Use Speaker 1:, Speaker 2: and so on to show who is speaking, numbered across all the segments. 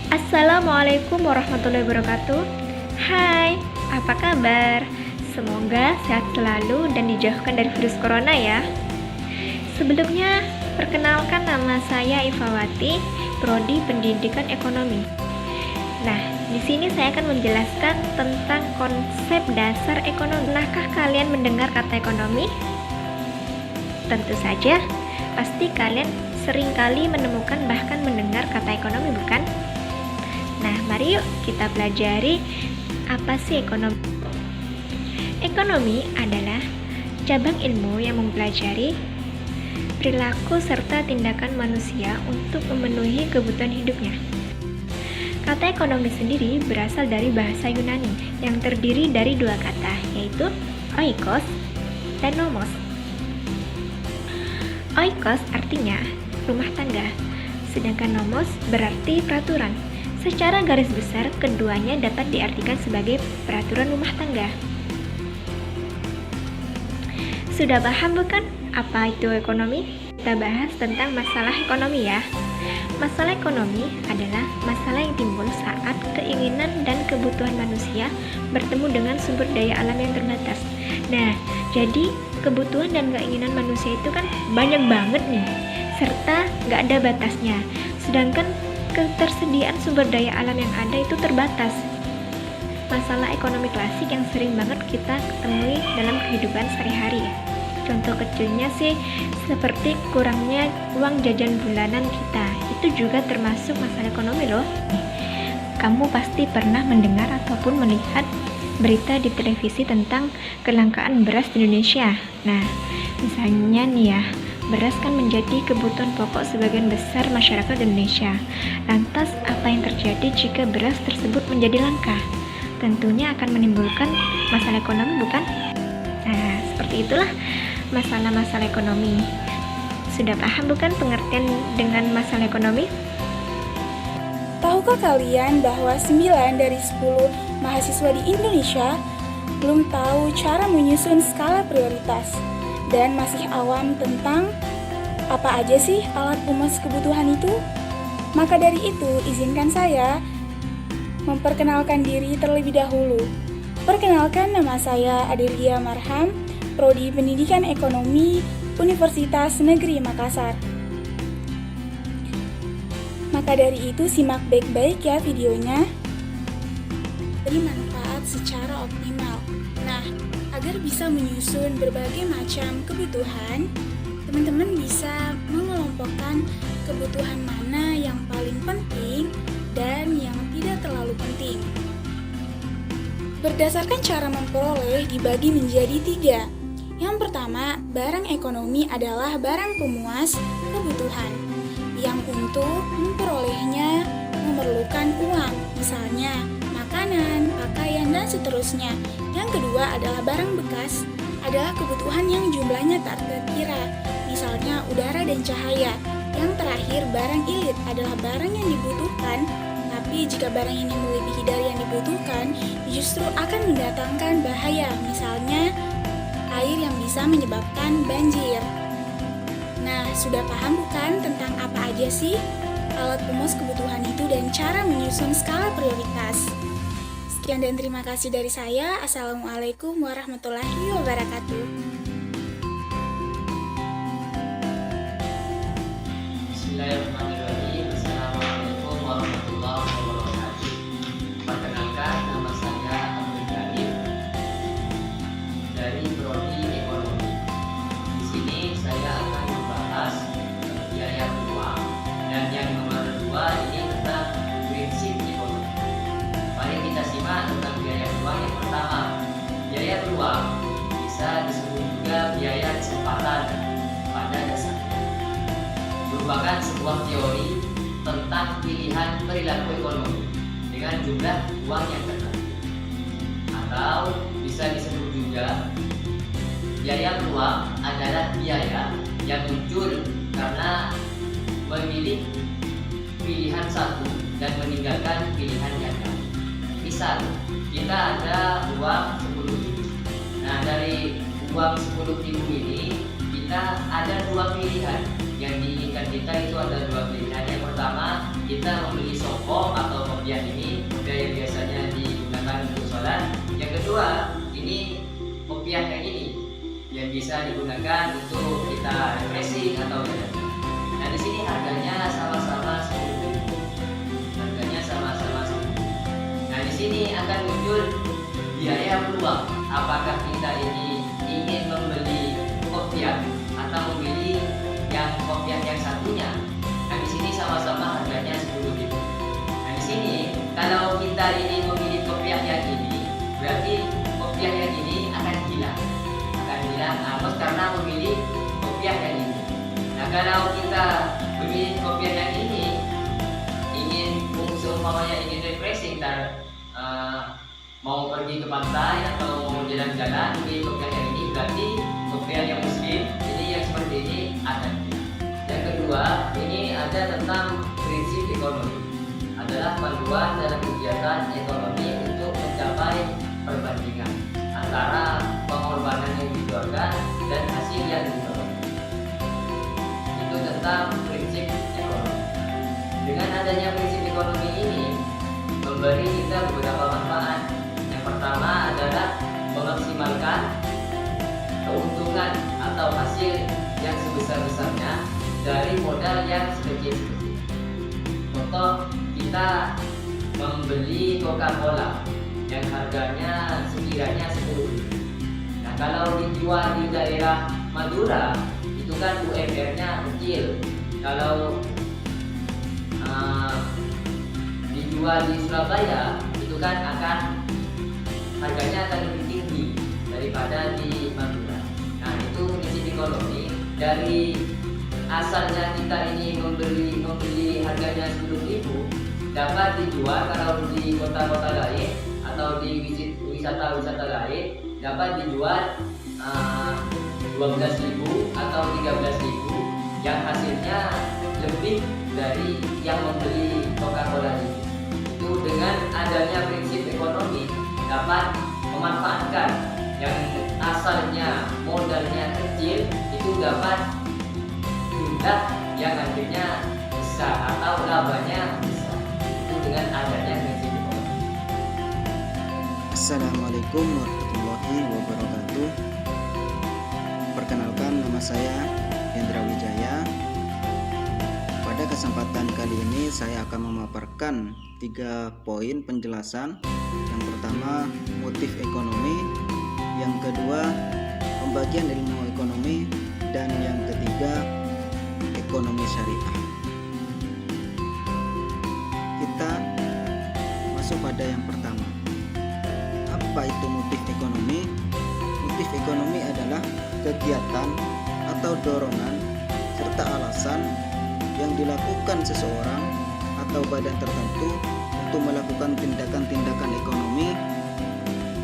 Speaker 1: Assalamualaikum warahmatullahi wabarakatuh. Hai, apa kabar? Semoga sehat selalu dan dijauhkan dari virus corona ya. Sebelumnya, perkenalkan nama saya Ifawati, Prodi Pendidikan Ekonomi. Nah, di sini saya akan menjelaskan tentang konsep dasar ekonomi. Pernahkah kalian mendengar kata ekonomi? Tentu saja, pasti kalian seringkali menemukan bahkan mendengar kata ekonomi, bukan? Nah, mari yuk kita pelajari apa sih ekonomi. Ekonomi adalah cabang ilmu yang mempelajari perilaku serta tindakan manusia untuk memenuhi kebutuhan hidupnya. Kata ekonomi sendiri berasal dari bahasa Yunani yang terdiri dari dua kata, yaitu oikos dan nomos. Oikos artinya rumah tangga, sedangkan nomos berarti peraturan. Secara garis besar, keduanya dapat diartikan sebagai peraturan rumah tangga. Sudah paham bukan apa itu ekonomi? Kita bahas tentang masalah ekonomi ya. Masalah ekonomi adalah masalah yang timbul saat keinginan dan kebutuhan manusia bertemu dengan sumber daya alam yang terbatas. Nah, jadi kebutuhan dan keinginan manusia itu kan banyak banget nih, serta nggak ada batasnya. Sedangkan ketersediaan sumber daya alam yang ada itu terbatas. Masalah ekonomi klasik yang sering banget kita temui dalam kehidupan sehari-hari. Contoh kecilnya sih seperti kurangnya uang jajan bulanan kita. Itu juga termasuk masalah ekonomi loh. Kamu pasti pernah mendengar ataupun melihat berita di televisi tentang kelangkaan beras di Indonesia. Nah, misalnya nih ya, beras kan menjadi kebutuhan pokok sebagian besar masyarakat Indonesia. Lantas, apa yang terjadi jika beras tersebut menjadi langka? Tentunya akan menimbulkan masalah ekonomi, bukan? Nah, seperti itulah masalah-masalah ekonomi. Sudah paham bukan pengertian dengan masalah ekonomi?
Speaker 2: Tahukah kalian bahwa 9 dari 10 mahasiswa di Indonesia belum tahu cara menyusun skala prioritas dan masih awam tentang apa aja sih alat pemenuh kebutuhan itu? Maka dari itu, izinkan saya memperkenalkan diri terlebih dahulu. Perkenalkan, nama saya Adelia Marham, Prodi Pendidikan Ekonomi, Universitas Negeri Makassar. Maka dari itu, simak baik-baik ya videonya. Beri manfaat secara optimal. Nah, agar bisa menyusun berbagai macam kebutuhan, teman-teman bisa mengelompokkan kebutuhan mana yang paling penting dan yang tidak terlalu penting. Berdasarkan cara memperoleh dibagi menjadi 3. Yang pertama, barang ekonomi adalah barang pemuas kebutuhan yang untuk memperolehnya memerlukan uang, misalnya makanan, pakaian, dan seterusnya. Yang kedua adalah barang bekas, adalah kebutuhan yang jumlahnya tak terkira, misalnya udara dan cahaya. Yang terakhir, barang ilit adalah barang yang dibutuhkan, tapi jika barang ini melebihi dari yang dibutuhkan, justru akan mendatangkan bahaya, misalnya air yang bisa menyebabkan banjir. Nah, sudah paham bukan tentang apa aja sih alat pemenuh kebutuhan itu dan cara menyusun skala prioritas? Sekian dan terima kasih dari saya. Assalamualaikum warahmatullahi wabarakatuh.
Speaker 3: Bismillahirrahmanirrahim. Assalamualaikum warahmatullahi wabarakatuh. Perkenalkan, nama saya Abdul Karim dari Prodi Ekonomi. Di sini saya akan membahas biaya peluang, dan yang nomor 2 ini tentang prinsip ekonomi. Mari kita simak tentang biaya peluang. Yang pertama, biaya peluang bisa disebut juga biaya kesempatan pada dasarnya, merupakan sebuah teori tentang pilihan perilaku ekonomi dengan jumlah uang yang tertentu, atau bisa disebut juga biaya peluang adalah biaya yang muncul karena memilih pilihan satu dan meninggalkan pilihan yang lain. Misal, kita ada uang 10.000. Nah, dari uang 10.000 ini kita ada 2 pilihan. Yang diinginkan kita itu ada 2 pilihan. Yang pertama, kita membeli songkok atau kedua, ini kopiah yang ini yang bisa digunakan untuk kita refreshing atau jalan. Nah, di sini harganya sama-sama 10.000. Harganya sama-sama 10.000. Nah, di sini akan muncul biaya peluang. Apakah kita ini ingin membeli kopiah atau membeli yang kopiah yang satunya? Nah, di sini sama-sama harganya 10.000. Nah, di sini kalau kita ini memilih kopiah yang ini, berarti kopiah yang ini akan hilang angus karena memilih kopiah yang ini. Nah, kalau kita memilih kopiah yang ini, seumpamanya ingin refreshing, mau pergi ke pantai atau mau jalan-jalan, memilih kopiah yang ini, berarti kopiah yang muslim ini yang seperti ini ada. Yang kedua, ini ada tentang prinsip ekonomi, adalah panduan dalam kegiatan ekonomi untuk mencapai perbandingan antara pengorbanan yang dikeluarkan dan hasil yang diperoleh. Itu tentang prinsip ekonomi. Dengan adanya prinsip ekonomi ini memberi kita beberapa manfaat. Yang pertama adalah memaksimalkan keuntungan atau hasil yang sebesar-besarnya dari modal yang sekecil-sekecil. Contoh, kita membeli Coca-Cola yang harganya sekiranya 10.000. Nah, kalau dijual di daerah Madura itu kan UMR-nya kecil. Kalau dijual di Surabaya itu kan harganya akan lebih tinggi daripada di Madura. Nah, itu prinsip ekonomi. Dari asalnya kita ini membeli harganya 10.000, dapat dijual kalau di kota-kota lain atau di wisata-wisata lain dapat dijual 12.000 atau 13.000 yang hasilnya lebih dari yang membeli Coca-Cola ini. Itu dengan adanya prinsip ekonomi dapat memanfaatkan yang asalnya modalnya kecil itu dapat pindah yang akhirnya besar atau labanya besar. Itu dengan adanya prinsip ekonomi.
Speaker 4: Assalamualaikum warahmatullahi wabarakatuh. Perkenalkan, nama saya Hendra Wijaya. Pada kesempatan kali ini saya akan memaparkan 3 poin penjelasan. Yang pertama, motif ekonomi. Yang kedua, pembagian ilmu ekonomi. Dan yang ketiga, ekonomi syariah. Kita masuk pada yang pertama. Apa itu motif ekonomi? Motif ekonomi adalah kegiatan atau dorongan serta alasan yang dilakukan seseorang atau badan tertentu untuk melakukan tindakan-tindakan ekonomi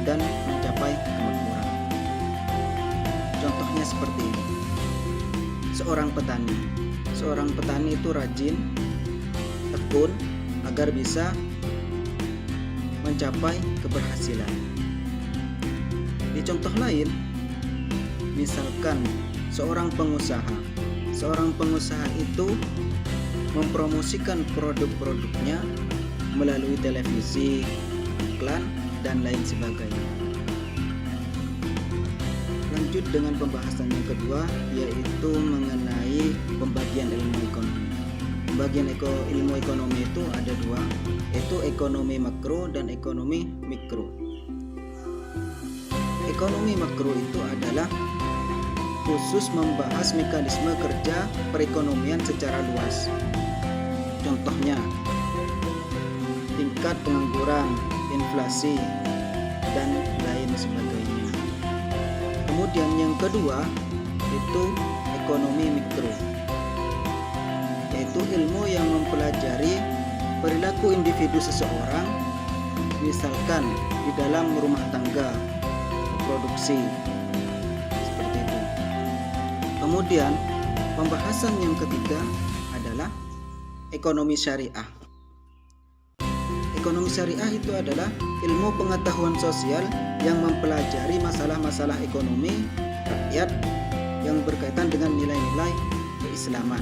Speaker 4: dan mencapai kemakmuran. Contohnya seperti ini. Seorang petani itu rajin, tekun agar bisa mencapai keberhasilan. Di contoh lain, misalkan seorang pengusaha itu mempromosikan produk-produknya melalui televisi, iklan, dan lain sebagainya. Lanjut dengan pembahasan yang kedua, yaitu mengenai pembagian ilmu ekonomi. Pembagian ilmu ekonomi itu ada 2, yaitu ekonomi makro dan ekonomi mikro. Ekonomi makro itu adalah khusus membahas mekanisme kerja perekonomian secara luas. Contohnya, tingkat pengangguran, inflasi, dan lain sebagainya. Kemudian yang kedua itu ekonomi mikro, yaitu ilmu yang mempelajari perilaku individu seseorang, misalkan di dalam rumah tangga, produksi, seperti itu. Kemudian pembahasan yang ketiga adalah ekonomi syariah. Ekonomi syariah itu adalah ilmu pengetahuan sosial yang mempelajari masalah-masalah ekonomi rakyat yang berkaitan dengan nilai-nilai keislaman.